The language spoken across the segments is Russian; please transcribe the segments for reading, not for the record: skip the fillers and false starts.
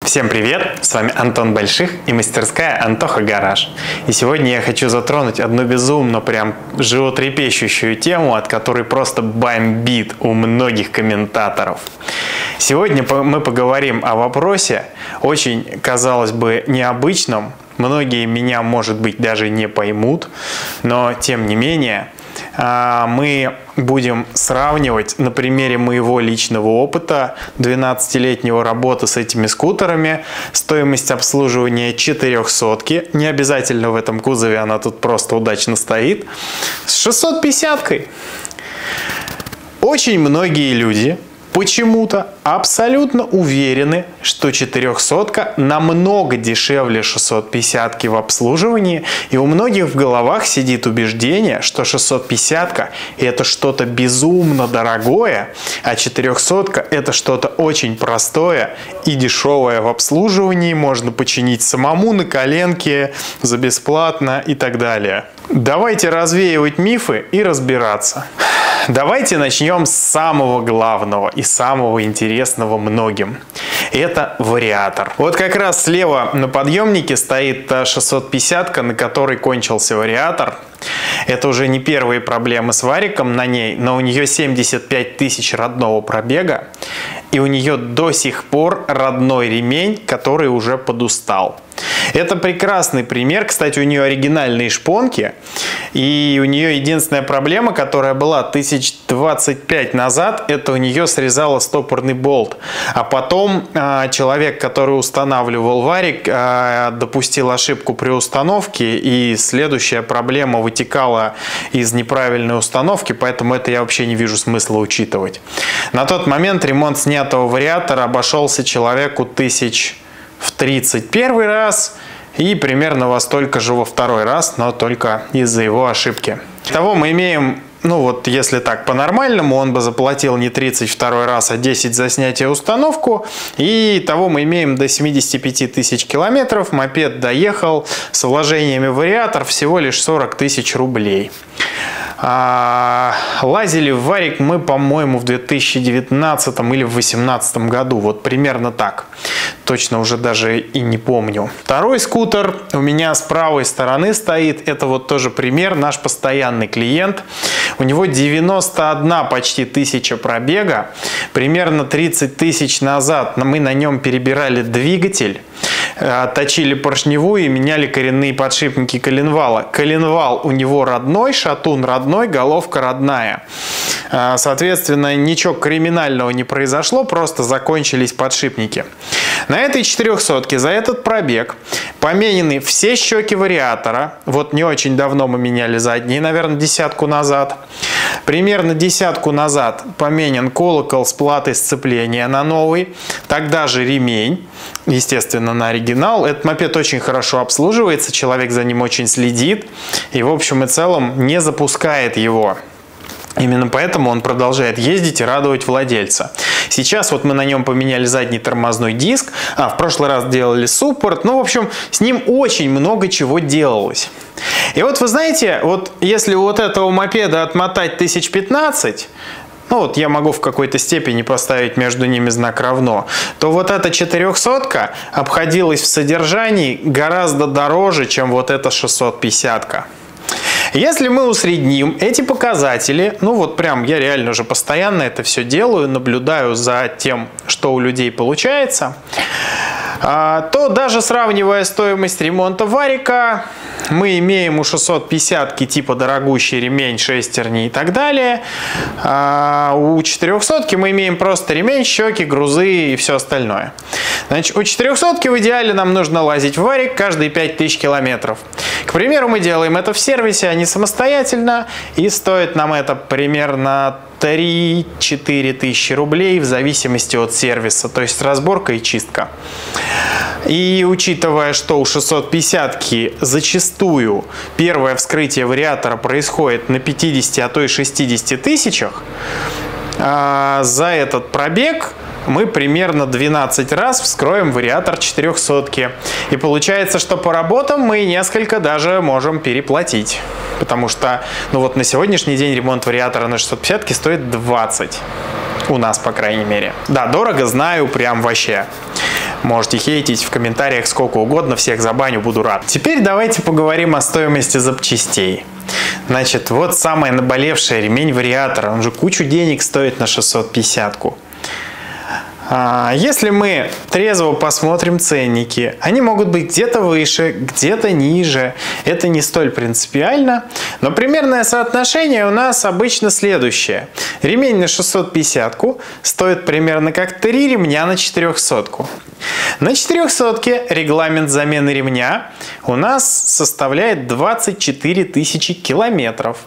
Всем привет! С вами Антон Больших и мастерская Антоха Гараж. И сегодня я хочу затронуть одну безумно прям животрепещущую тему, от которой просто бомбит у многих комментаторов. Сегодня мы поговорим о вопросе, очень, казалось бы, необычном. Многие меня, может быть, даже не поймут, но тем не менее мы будем сравнивать на примере моего личного опыта 12-летнего работы с этими скутерами, стоимость обслуживания 400-ки, не обязательно в этом кузове, она тут просто удачно стоит, с 650-кой. Очень многие люди почему-то абсолютно уверены, что 400-ка намного дешевле 650-ки в обслуживании, и у многих в головах сидит убеждение, что 650-ка это что-то безумно дорогое, а 400-ка это что-то очень простое и дешевое в обслуживании, можно починить самому на коленке за бесплатно и так далее. Давайте развеивать мифы и разбираться. Давайте начнем с самого главного и самого интересного многим. Это вариатор. Вот как раз слева на подъемнике стоит та 650-ка, на которой кончился вариатор. Это уже не первые проблемы с вариком на ней, но у нее 75 тысяч родного пробега. И у нее до сих пор родной ремень, который уже подустал. Это прекрасный пример. Кстати, у нее оригинальные шпонки. И у нее единственная проблема, которая была 1025 назад, это у нее срезало стопорный болт. А потом человек, который устанавливал варик, допустил ошибку при установке. И следующая проблема вытекала из неправильной установки. Поэтому это я вообще не вижу смысла учитывать. На тот момент ремонт снятого вариатора обошелся человеку тысяч в 31 раз и примерно во столько же во второй раз, но только из-за его ошибки. Итого мы имеем, ну вот если так по-нормальному, он бы заплатил не 32 раз, а 10 за снятие установку. И того мы имеем до 75 тысяч километров. Мопед доехал с вложениями в вариатор всего лишь 40 тысяч рублей. Лазили в варик мы, по-моему, в 2019 или в 2018 году. Вот примерно так. Точно уже даже и не помню. Второй скутер у меня с правой стороны стоит. Это вот тоже пример. Наш постоянный клиент. У него 91 почти тысяча пробега. Примерно 30 тысяч назад мы на нем перебирали двигатель. Точили поршневую и меняли коренные подшипники коленвала. Коленвал у него родной, шатун родной, головка родная. Соответственно, ничего криминального не произошло, просто закончились подшипники. На этой 400-ке за этот пробег поменены все щеки вариатора. Вот не очень давно мы меняли задние, наверное, десятку назад. Примерно десятку назад поменен колокол с платой сцепления на новый. Тогда же ремень, естественно, на оригинал. Этот мопед очень хорошо обслуживается, человек за ним очень следит и в общем и целом не запускает его. Именно поэтому он продолжает ездить и радовать владельца. Сейчас вот мы на нем поменяли задний тормозной диск, в прошлый раз делали суппорт. Ну, в общем, с ним очень много чего делалось. И вот вы знаете, вот если вот этого мопеда отмотать 1015, ну вот я могу в какой-то степени поставить между ними знак равно, то вот эта 400-ка обходилась в содержании гораздо дороже, чем вот эта 650-ка. Если мы усредним эти показатели, ну вот прям я реально уже постоянно это все делаю, наблюдаю за тем, что у людей получается, то даже сравнивая стоимость ремонта варика, мы имеем у 650-ки типа дорогущий ремень, шестерни и так далее. У 400-ки мы имеем просто ремень, щеки, грузы и все остальное. Значит, у 400-ки в идеале нам нужно лазить в варик каждые 5000 километров. К примеру, мы делаем это в сервисе, а не самостоятельно. И стоит нам это примерно 3-4 тысячи рублей в зависимости от сервиса. То есть разборка и чистка. И учитывая, что у 650-ки зачастую первое вскрытие вариатора происходит на 50, а то и 60 тысячах, за этот пробег мы примерно 12 раз вскроем вариатор 400-ки. И получается, что по работам мы несколько даже можем переплатить. Потому что, ну вот на сегодняшний день ремонт вариатора на 650-ке стоит 20. У нас, по крайней мере. Да, дорого, знаю, прям вообще. Можете хейтить в комментариях сколько угодно, всех забаню, буду рад. Теперь давайте поговорим о стоимости запчастей. Значит, вот самая наболевшая ремень вариатора, он же кучу денег стоит на 650-ку. Если мы трезво посмотрим ценники, они могут быть где-то выше, где-то ниже. Это не столь принципиально, но примерное соотношение у нас обычно следующее. Ремень на 650-ку стоит примерно как 3 ремня на 400-ку. На 400-ке регламент замены ремня у нас составляет 24 тысячи километров.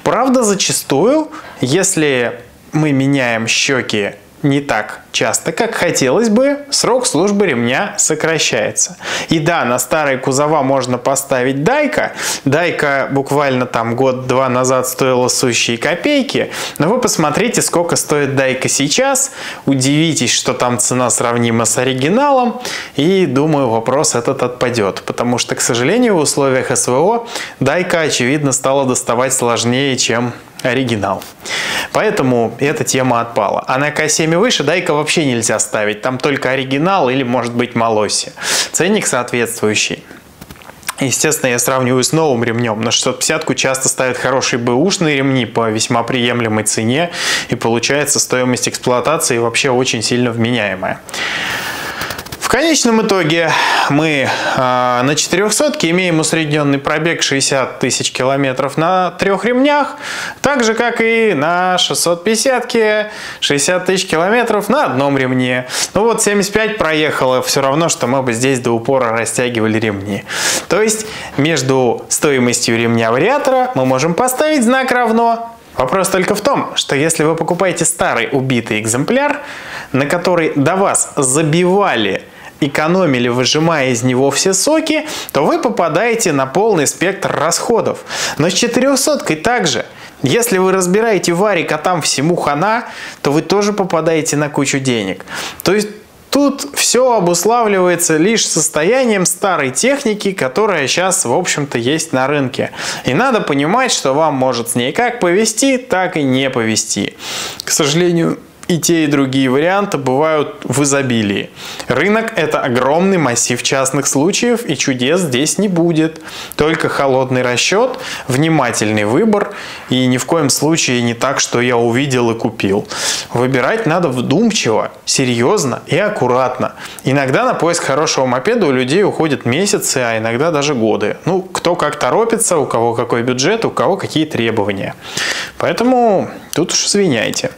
Правда, зачастую, если мы меняем щеки не так часто, как хотелось бы, срок службы ремня сокращается. И да, на старые кузова можно поставить Дайка. Дайка буквально там год-два назад стоила сущие копейки. Но вы посмотрите, сколько стоит Дайка сейчас. Удивитесь, что там цена сравнима с оригиналом. И думаю, вопрос этот отпадет. Потому что, к сожалению, в условиях СВО Дайка, очевидно, стала доставать сложнее, чем оригинал. Поэтому эта тема отпала. А на К7 и выше Дайка вообще нельзя ставить. Там только оригинал или, может быть, Малоси. Ценник соответствующий. Естественно, я сравниваю с новым ремнем. На 650-ку часто ставят хорошие бэушные ремни по весьма приемлемой цене. И получается стоимость эксплуатации вообще очень сильно вменяемая. В конечном итоге мы на 400-ке имеем усредненный пробег 60 тысяч километров на 3 ремнях, так же как и на 650-ке 60 тысяч километров на одном ремне. Ну вот 75 проехало, все равно, что мы бы здесь до упора растягивали ремни. То есть между стоимостью ремня вариатора мы можем поставить знак равно. Вопрос только в том, что если вы покупаете старый убитый экземпляр, на который до вас забивали, экономили, выжимая из него все соки, то вы попадаете на полный спектр расходов. Но с 400-кой также. Если вы разбираете варик, а там всему хана, то вы тоже попадаете на кучу денег. То есть тут все обуславливается лишь состоянием старой техники, которая сейчас, в общем-то, есть на рынке. И надо понимать, что вам может с ней как повезти, так и не повезти. К сожалению, и те, и другие варианты бывают в изобилии. Рынок – это огромный массив частных случаев, и чудес здесь не будет. Только холодный расчет, внимательный выбор, и ни в коем случае не так, что я увидел и купил. Выбирать надо вдумчиво, серьезно и аккуратно. Иногда на поиск хорошего мопеда у людей уходят месяцы, а иногда даже годы. Ну, кто как торопится, у кого какой бюджет, у кого какие требования. Поэтому тут уж извиняйте.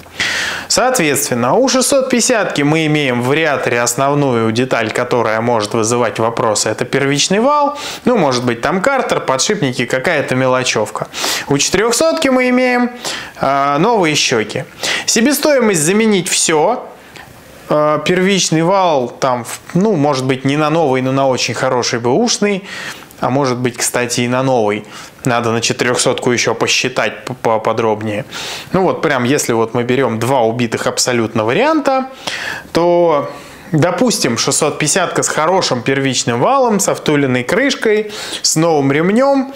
Соответственно, у 650-ки мы имеем в вариаторе основную деталь, которая может вызывать вопросы. Это первичный вал, ну, может быть, там картер, подшипники, какая-то мелочевка. У 400-ки мы имеем новые щеки. Себестоимость заменить все. Первичный вал, там, ну, может быть, не на новый, но на очень хороший бэушный. А может быть, кстати, и на новый. Надо на 400-ку еще посчитать поподробнее. Ну вот прям, если вот мы берем два убитых абсолютно варианта, то, допустим, 650-ка с хорошим первичным валом, со втуленной крышкой, с новым ремнем,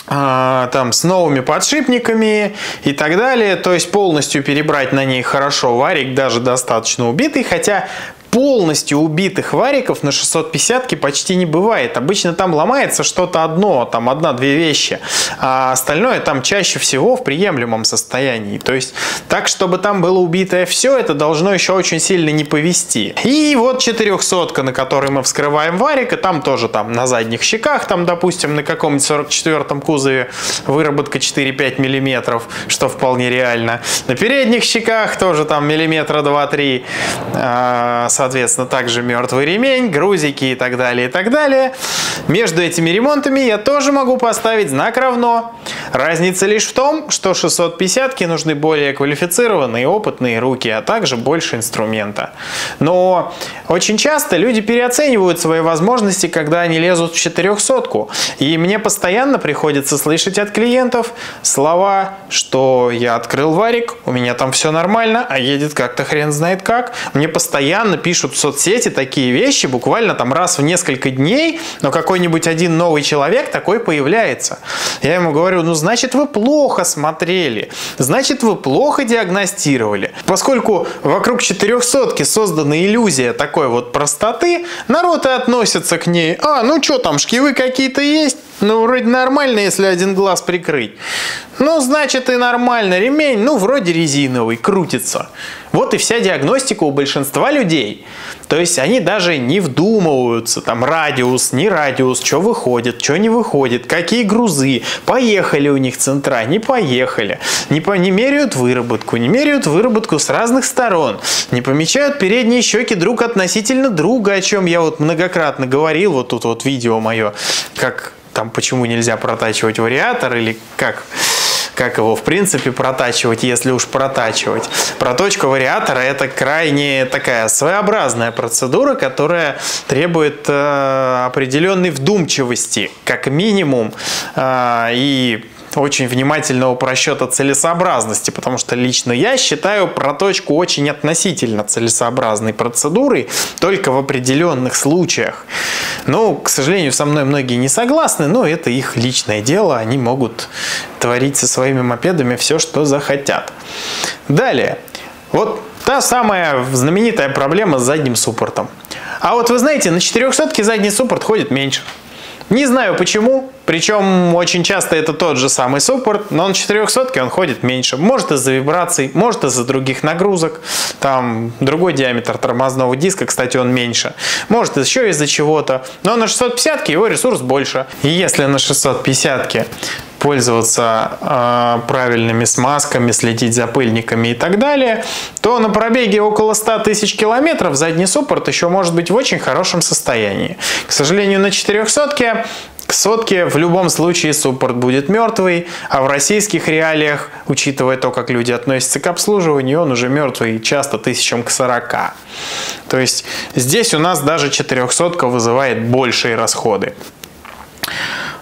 там, с новыми подшипниками и так далее. То есть полностью перебрать на ней хорошо варик, даже достаточно убитый, хотя полностью убитых вариков на 650-ке почти не бывает. Обычно там ломается что-то одно, там одна-две вещи, а остальное там чаще всего в приемлемом состоянии. То есть так, чтобы там было убитое все, это должно еще очень сильно не повезти. И вот 400-ка, на которой мы вскрываем варик, и там тоже там на задних щеках, там, допустим, на каком-нибудь 44-м кузове выработка 4-5 миллиметров, что вполне реально. На передних щеках тоже там миллиметра 2-3, соответственно, также мертвый ремень, грузики и так далее, и так далее. Между этими ремонтами я тоже могу поставить знак равно. Разница лишь в том, что 650-ки нужны более квалифицированные, опытные руки, а также больше инструмента. Но очень часто люди переоценивают свои возможности, когда они лезут в 400-ку. И мне постоянно приходится слышать от клиентов слова, что я открыл варик, у меня там все нормально, а едет как-то хрен знает как. Мне постоянно пишут пишут в соцсети такие вещи буквально там раз в несколько дней, но какой-нибудь один новый человек такой появляется. Я ему говорю, ну, значит, вы плохо смотрели, значит, вы плохо диагностировали. Поскольку вокруг 400-ки создана иллюзия такой вот простоты, народ и относится к ней. А, ну что там, шкивы какие-то есть? Ну, вроде нормально, если один глаз прикрыть. Ну, значит, и нормально. Ремень, ну, вроде резиновый, крутится. Вот и вся диагностика у большинства людей. То есть они даже не вдумываются, там, радиус, не радиус, что выходит, что не выходит, какие грузы, поехали у них центра, не поехали, не меряют выработку с разных сторон, не помечают передние щеки друг относительно друга, о чем я вот многократно говорил, вот тут вот видео мое, как там, почему нельзя протачивать вариатор или как его в принципе протачивать, если уж протачивать. Проточка вариатора — это крайне такая своеобразная процедура, которая требует определенной вдумчивости, как минимум, и очень внимательного просчета целесообразности, потому что лично я считаю проточку очень относительно целесообразной процедурой только в определенных случаях. Но, к сожалению, со мной многие не согласны, но это их личное дело, они могут творить со своими мопедами все, что захотят. Далее, вот та самая знаменитая проблема с задним суппортом. А вот вы знаете, на 400-ке задний суппорт ходит меньше. Не знаю почему, причем очень часто это тот же самый суппорт, но на 400-ке он ходит меньше. Может из-за вибраций, может из-за других нагрузок, там другой диаметр тормозного диска, кстати, он меньше. Может еще из-за чего-то, но на 650-ке его ресурс больше. И если на 650-ке пользоваться правильными смазками, следить за пыльниками и так далее, то на пробеге около 100 тысяч километров задний суппорт еще может быть в очень хорошем состоянии. К сожалению, на 400-ке к сотке в любом случае суппорт будет мертвый, а в российских реалиях, учитывая то, как люди относятся к обслуживанию, он уже мертвый часто 1040. То есть здесь у нас даже 400-ка вызывает большие расходы.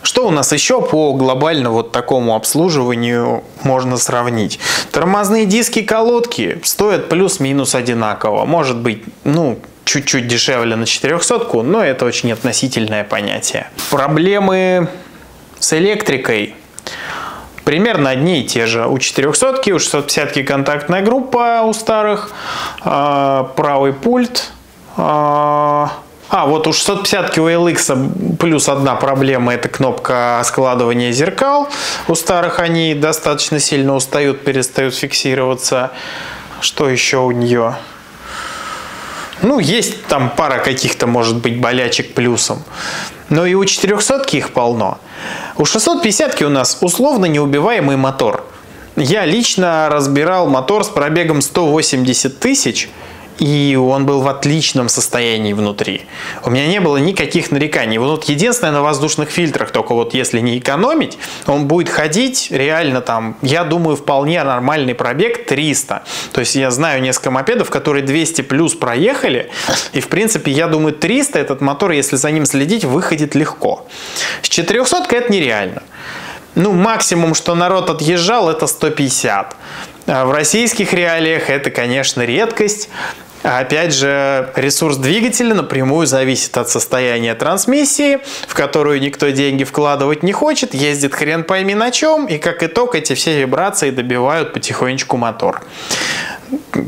Что у нас еще по глобально вот такому обслуживанию можно сравнить? Тормозные диски, колодки стоят плюс-минус одинаково. Может быть, ну, чуть-чуть дешевле на 400-ку, но это очень относительное понятие. Проблемы с электрикой примерно одни и те же. У 400-ки, у 650-ки контактная группа у старых, правый пульт. Вот у 650-ки у LX плюс одна проблема — это кнопка складывания зеркал. У старых они достаточно сильно устают, перестают фиксироваться. Что еще у нее? Ну, есть там пара каких-то, может быть, болячек плюсом. Но и у 400-ки их полно. У 650-ки у нас условно неубиваемый мотор. Я лично разбирал мотор с пробегом 180 тысяч. И он был в отличном состоянии внутри. У меня не было никаких нареканий. Вот единственное, на воздушных фильтрах, только вот если не экономить, он будет ходить реально там, я думаю, вполне нормальный пробег 300. То есть я знаю несколько мопедов, которые 200 плюс проехали. И в принципе, я думаю, 300 этот мотор, если за ним следить, выходит легко. С 400-кой это нереально. Ну, максимум, что народ отъезжал, это 150. А в российских реалиях это, конечно, редкость. Опять же, ресурс двигателя напрямую зависит от состояния трансмиссии, в которую никто деньги вкладывать не хочет, ездит хрен пойми на чем, и как итог эти все вибрации добивают потихонечку мотор.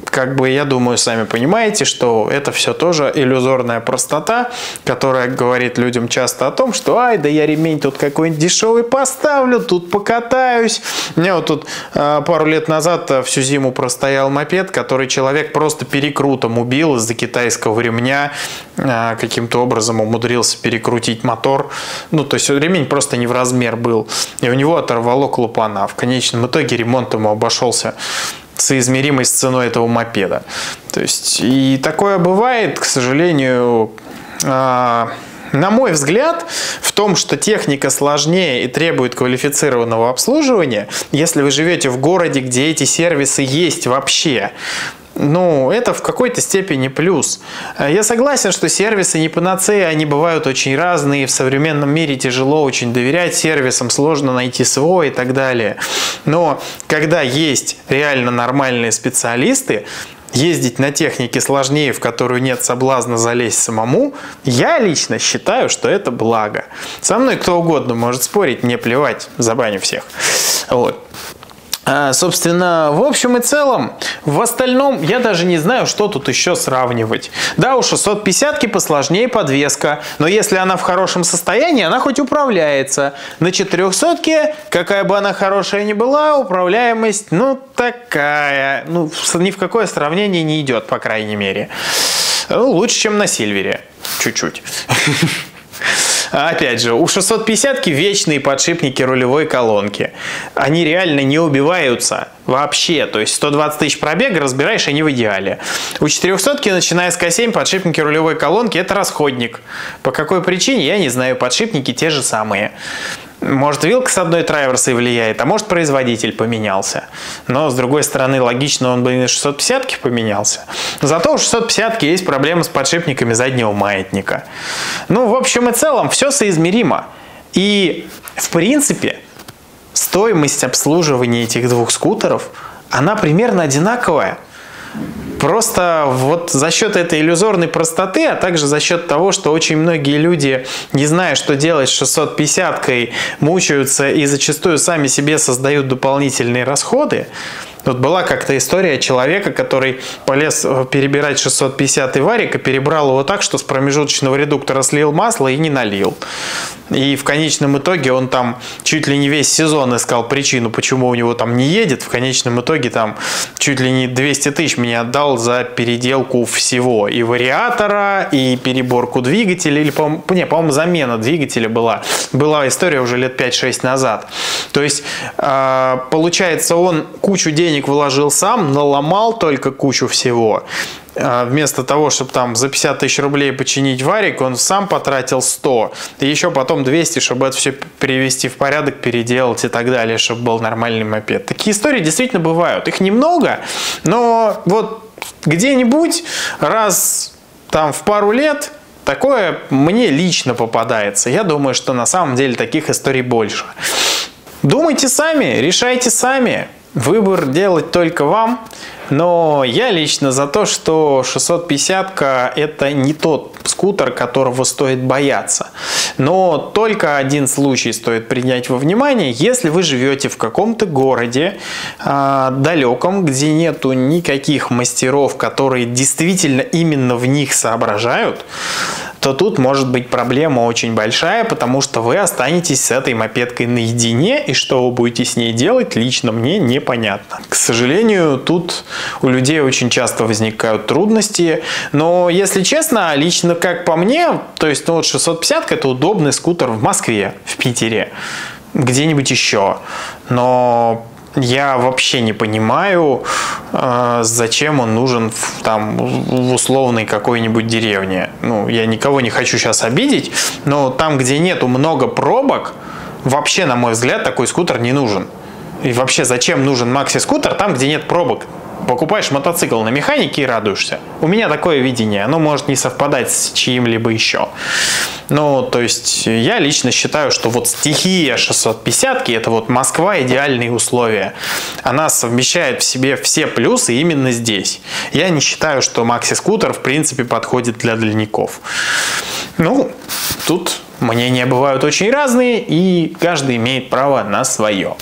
Как бы, я думаю, сами понимаете, что это все тоже иллюзорная простота, которая говорит людям часто о том, что ай, да я ремень тут какой-нибудь дешевый поставлю, тут покатаюсь. У меня вот тут пару лет назад всю зиму простоял мопед, который человек просто перекрутом убил из-за китайского ремня, каким-то образом умудрился перекрутить мотор. Ну, то есть ремень просто не в размер был, и у него оторвало клапана. В конечном итоге ремонт ему обошелся соизмеримой с ценой этого мопеда. То есть и такое бывает, к сожалению. На мой взгляд, в том, что техника сложнее и требует квалифицированного обслуживания, если вы живете в городе, где эти сервисы есть вообще, ну, это в какой-то степени плюс. Я согласен, что сервисы не панацея, они бывают очень разные. В современном мире тяжело очень доверять сервисам, сложно найти свой и так далее. Но когда есть реально нормальные специалисты, ездить на технике сложнее, в которую нет соблазна залезть самому, я лично считаю, что это благо. Со мной кто угодно может спорить, мне плевать, забаню всех. Вот. Собственно, в общем и целом, в остальном я даже не знаю, что тут еще сравнивать. Да, у 650-ки посложнее подвеска, но если она в хорошем состоянии, она хоть управляется. На 400-ке, какая бы она хорошая ни была, управляемость, ну, такая. Ну, ни в какое сравнение не идет, по крайней мере. Лучше, чем на Сильвере. Чуть-чуть. Опять же, у 650-ки вечные подшипники рулевой колонки. Они реально не убиваются вообще. То есть 120 тысяч пробега, разбираешь, они в идеале. У 400-ки, начиная с К7, подшипники рулевой колонки – это расходник. По какой причине, я не знаю. Подшипники те же самые. Может, вилка с одной траверсой влияет, а может, производитель поменялся. Но, с другой стороны, логично, он бы и на 650-ке поменялся. Зато у 650-ки есть проблемы с подшипниками заднего маятника. Ну, в общем и целом, все соизмеримо. И, в принципе, стоимость обслуживания этих двух скутеров, она примерно одинаковая. Просто вот за счет этой иллюзорной простоты, а также за счет того, что очень многие люди, не зная, что делать с 650-кой, мучаются и зачастую сами себе создают дополнительные расходы. Вот была как-то история человека, который полез перебирать 650-й варик и перебрал его так, что с промежуточного редуктора слил масло и не налил. И в конечном итоге он там чуть ли не весь сезон искал причину, почему у него там не едет. В конечном итоге там чуть ли не 200 тысяч мне отдал за переделку всего. И вариатора, и переборку двигателя. Или, по-моему, замена двигателя была. Была история уже лет 5-6 назад. То есть, получается, он кучу денег вложил сам, наломал только кучу всего. Вместо того, чтобы там за 50 тысяч рублей починить варик, он сам потратил 100. И еще потом 200, чтобы это все привести в порядок, переделать и так далее, чтобы был нормальный мопед. Такие истории действительно бывают. Их немного, но вот где-нибудь раз там в пару лет такое мне лично попадается. Я думаю, что на самом деле таких историй больше. Думайте сами, решайте сами. Выбор делать только вам. Но я лично за то, что 650-ка это не тот скутер, которого стоит бояться. Но только один случай стоит принять во внимание. Если вы живете в каком-то городе далеком, где нету никаких мастеров, которые действительно именно в них соображают, то тут может быть проблема очень большая, потому что вы останетесь с этой мопедкой наедине, и что вы будете с ней делать, лично мне непонятно. К сожалению, тут у людей очень часто возникают трудности, но, если честно, лично как по мне, то есть вот 650 это удобный скутер в Москве, в Питере, где-нибудь еще, но я вообще не понимаю, зачем он нужен в условной какой-нибудь деревне. Ну, я никого не хочу сейчас обидеть, но там, где нету много пробок, вообще, на мой взгляд, такой скутер не нужен. И вообще, зачем нужен макси-скутер там, где нет пробок? Покупаешь мотоцикл на механике и радуешься. У меня такое видение. Оно может не совпадать с чьим-либо еще. Ну, то есть, я лично считаю, что вот стихия 650-ки это вот Москва идеальные условия. Она совмещает в себе все плюсы именно здесь. Я не считаю, что макси-скутер в принципе подходит для дальников. Ну, тут мнения бывают очень разные, и каждый имеет право на свое.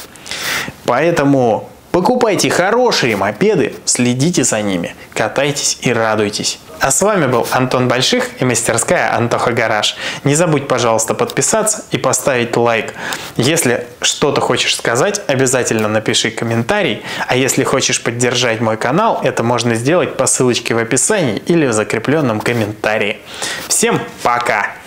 Поэтому покупайте хорошие мопеды, следите за ними, катайтесь и радуйтесь. А с вами был Антон Больших и мастерская Антоха Гараж. Не забудь, пожалуйста, подписаться и поставить лайк. Если что-то хочешь сказать, обязательно напиши комментарий. А если хочешь поддержать мой канал, это можно сделать по ссылочке в описании или в закрепленном комментарии. Всем пока!